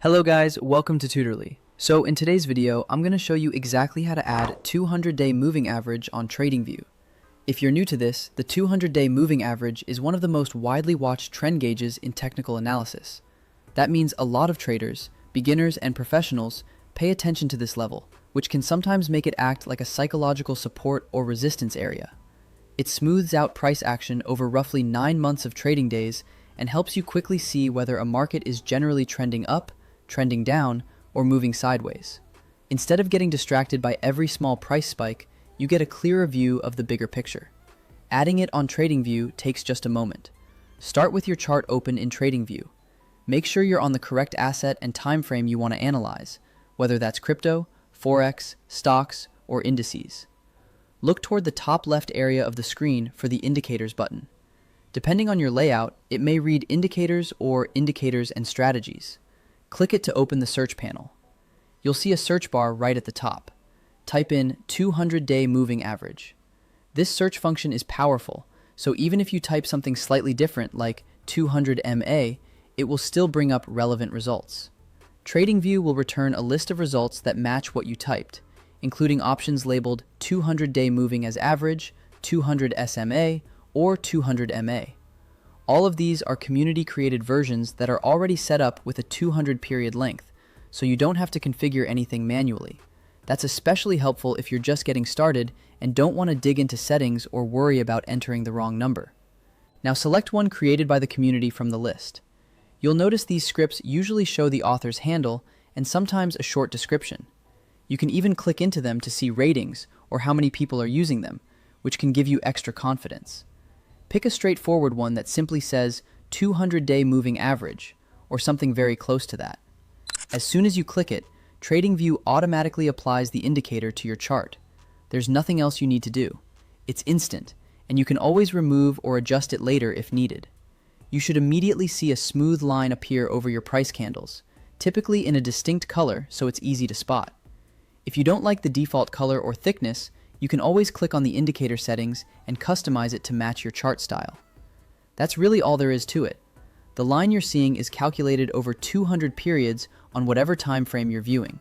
Hello guys, welcome to Tutorly. So in today's video, I'm going to show you exactly how to add 200-day moving average on TradingView. If you're new to this, the 200-day moving average is one of the most widely watched trend gauges in technical analysis. That means a lot of traders, beginners and professionals, pay attention to this level, which can sometimes make it act like a psychological support or resistance area. It smooths out price action over roughly 9 months of trading days and helps you quickly see whether a market is generally trending up, trending down, or moving sideways. Instead of getting distracted by every small price spike, you get a clearer view of the bigger picture. Adding it on TradingView takes just a moment. Start with your chart open in TradingView. Make sure you're on the correct asset and time frame you want to analyze, whether that's crypto, forex, stocks, or indices. Look toward the top left area of the screen for the Indicators button. Depending on your layout, it may read Indicators or Indicators and Strategies. Click it to open the search panel. You'll see a search bar right at the top. Type in 200-day moving average. This search function is powerful, so even if you type something slightly different like 200 MA, it will still bring up relevant results. TradingView will return a list of results that match what you typed, including options labeled 200-day moving as average, 200 SMA, or 200 MA. All of these are community-created versions that are already set up with a 200 period length, so you don't have to configure anything manually. That's especially helpful if you're just getting started and don't want to dig into settings or worry about entering the wrong number. Now select one created by the community from the list. You'll notice these scripts usually show the author's handle and sometimes a short description. You can even click into them to see ratings or how many people are using them, which can give you extra confidence. Pick a straightforward one that simply says 200-day moving average, or something very close to that. As soon as you click it, TradingView automatically applies the indicator to your chart. There's nothing else you need to do. It's instant, and you can always remove or adjust it later if needed. You should immediately see a smooth line appear over your price candles, typically in a distinct color so it's easy to spot. If you don't like the default color or thickness, you can always click on the indicator settings and customize it to match your chart style. That's really all there is to it. The line you're seeing is calculated over 200 periods on whatever time frame you're viewing.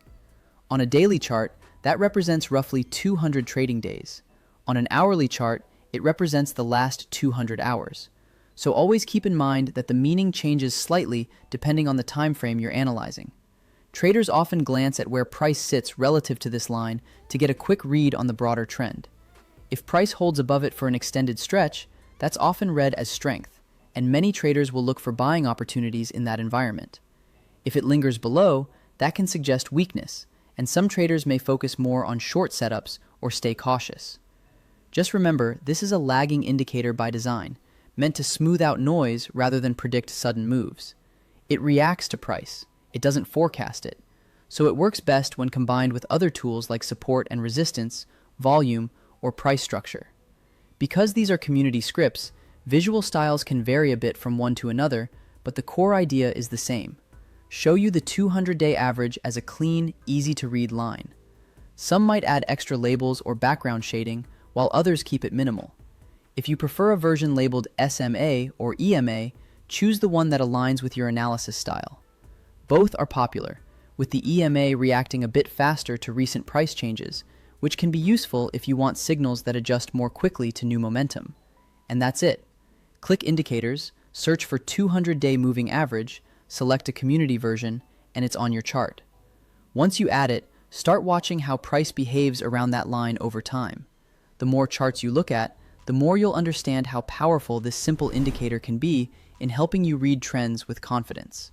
On a daily chart, that represents roughly 200 trading days. On an hourly chart, it represents the last 200 hours. So always keep in mind that the meaning changes slightly depending on the time frame you're analyzing. Traders often glance at where price sits relative to this line to get a quick read on the broader trend. If price holds above it for an extended stretch, that's often read as strength, and many traders will look for buying opportunities in that environment. If it lingers below, that can suggest weakness, and some traders may focus more on short setups or stay cautious. Just remember, this is a lagging indicator by design, meant to smooth out noise rather than predict sudden moves. It reacts to price. It doesn't forecast it, so it works best when combined with other tools like support and resistance, volume, or price structure. Because these are community scripts, visual styles can vary a bit from one to another, but the core idea is the same. Show you the 200-day average as a clean, easy-to-read line. Some might add extra labels or background shading, while others keep it minimal. If you prefer a version labeled SMA or EMA, choose the one that aligns with your analysis style. Both are popular, with the EMA reacting a bit faster to recent price changes, which can be useful if you want signals that adjust more quickly to new momentum. And that's it. Click Indicators, search for 200-day moving average, select a community version, and it's on your chart. Once you add it, start watching how price behaves around that line over time. The more charts you look at, the more you'll understand how powerful this simple indicator can be in helping you read trends with confidence.